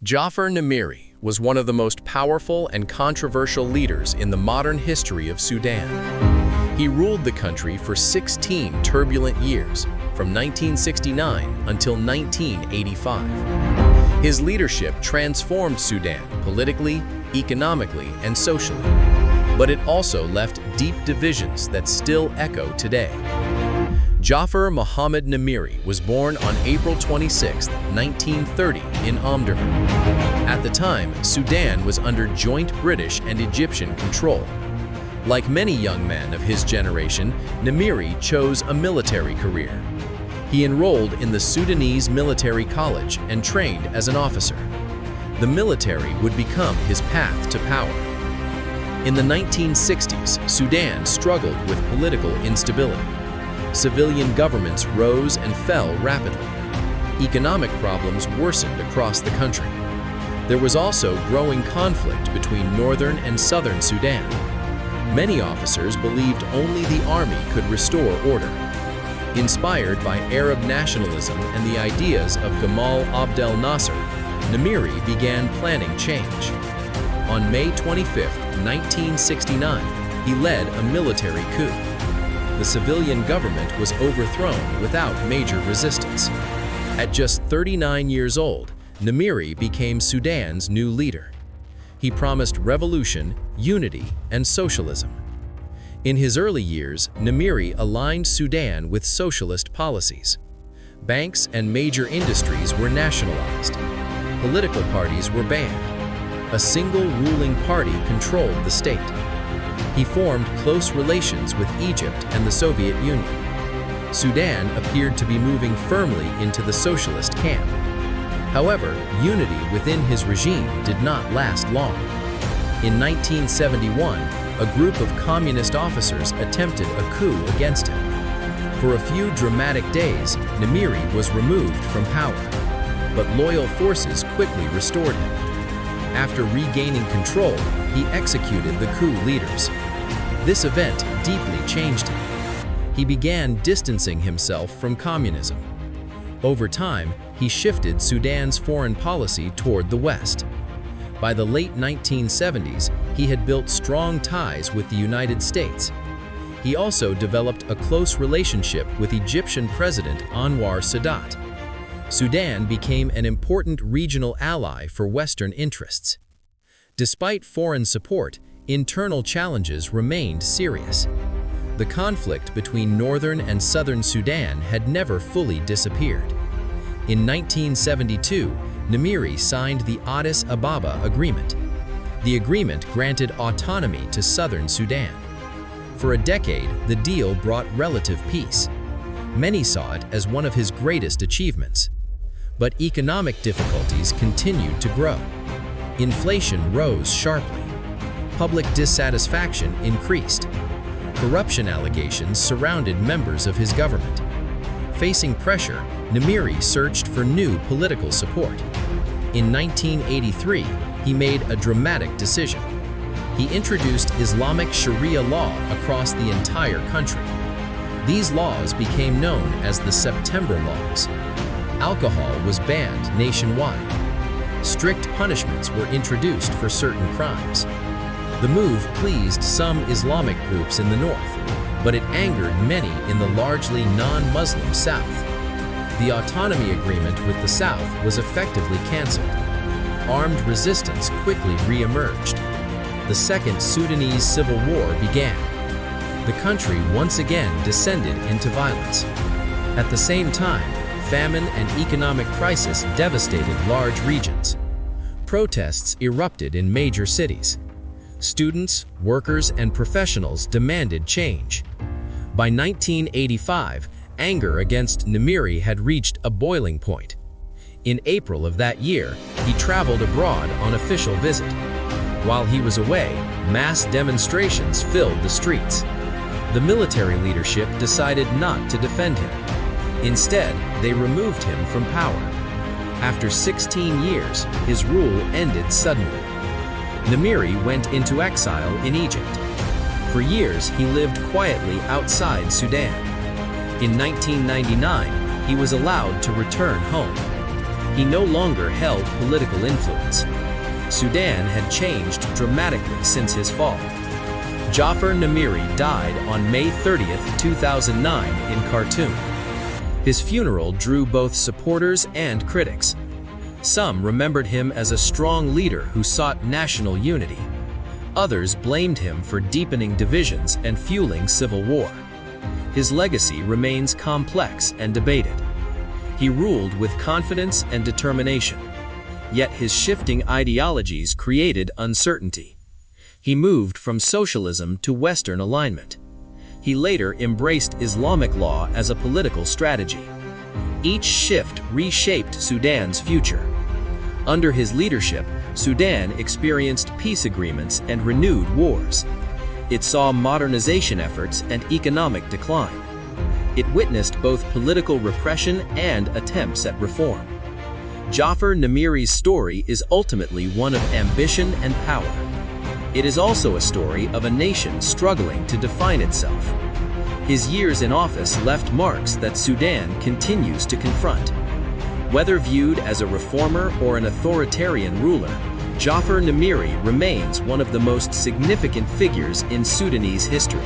Jaafar Nimeiry was one of the most powerful and controversial leaders in the modern history of Sudan. He ruled the country for 16 turbulent years, from 1969 until 1985. His leadership transformed Sudan politically, economically, and socially, but it also left deep divisions that still echo today. Jaafar Mohammed Nimeiry was born on April 26, 1930 in Omdurman. At the time, Sudan was under joint British and Egyptian control. Like many young men of his generation, Nimeiry chose a military career. He enrolled in the Sudanese Military College and trained as an officer. The military would become his path to power. In the 1960s, Sudan struggled with political instability. Civilian governments rose and fell rapidly. Economic problems worsened across the country. There was also growing conflict between northern and southern Sudan. Many officers believed only the army could restore order. Inspired by Arab nationalism and the ideas of Gamal Abdel Nasser, Nimeiry began planning change. On May 25, 1969, he led a military coup. The civilian government was overthrown without major resistance. At just 39 years old, Nimeiry became Sudan's new leader. He promised revolution, unity, and socialism. In his early years, Nimeiry aligned Sudan with socialist policies. Banks and major industries were nationalized. Political parties were banned. A single ruling party controlled the state. He formed close relations with Egypt and the Soviet Union. Sudan appeared to be moving firmly into the socialist camp. However, unity within his regime did not last long. In 1971, a group of communist officers attempted a coup against him. For a few dramatic days, Nimeiry was removed from power, but loyal forces quickly restored him. After regaining control, he executed the coup leaders. This event deeply changed him. He began distancing himself from communism. Over time, he shifted Sudan's foreign policy toward the West. By the late 1970s, he had built strong ties with the United States. He also developed a close relationship with Egyptian President Anwar Sadat. Sudan became an important regional ally for Western interests. Despite foreign support, internal challenges remained serious. The conflict between northern and southern Sudan had never fully disappeared. In 1972, Nimeiry signed the Addis Ababa Agreement. The agreement granted autonomy to southern Sudan. For a decade, the deal brought relative peace. Many saw it as one of his greatest achievements. But economic difficulties continued to grow. Inflation rose sharply. Public dissatisfaction increased. Corruption allegations surrounded members of his government. Facing pressure, Nimeiry searched for new political support. In 1983, he made a dramatic decision. He introduced Islamic Sharia law across the entire country. These laws became known as the September Laws. Alcohol was banned nationwide. Strict punishments were introduced for certain crimes. The move pleased some Islamic groups in the north, but it angered many in the largely non-Muslim south. The autonomy agreement with the south was effectively canceled. Armed resistance quickly re-emerged. The Second Sudanese Civil War began. The country once again descended into violence. At the same time, famine and economic crisis devastated large regions. Protests erupted in major cities. Students, workers, and professionals demanded change. By 1985, anger against Nimeiry had reached a boiling point. In April of that year, he traveled abroad on official visit. While he was away, mass demonstrations filled the streets. The military leadership decided not to defend him. Instead, they removed him from power. After 16 years, his rule ended suddenly. Nimeiry went into exile in Egypt. For years, he lived quietly outside Sudan. In 1999, he was allowed to return home. he no longer held political influence. Sudan had changed dramatically since his fall. Jaafar Nimeiry died on May 30, 2009 in Khartoum. His funeral drew both supporters and critics. Some remembered him as a strong leader who sought national unity. Others blamed him for deepening divisions and fueling civil war. His legacy remains complex and debated. He ruled with confidence and determination, yet his shifting ideologies created uncertainty. He moved from socialism to Western alignment. He later embraced Islamic law as a political strategy. Each shift reshaped Sudan's future. Under his leadership, Sudan experienced peace agreements and renewed wars. It saw modernization efforts and economic decline. It witnessed both political repression and attempts at reform. Jaafar Nimeiry's story is ultimately one of ambition and power. It is also a story of a nation struggling to define itself. His years in office left marks that Sudan continues to confront. Whether viewed as a reformer or an authoritarian ruler, Jaafar Nimeiry remains one of the most significant figures in Sudanese history.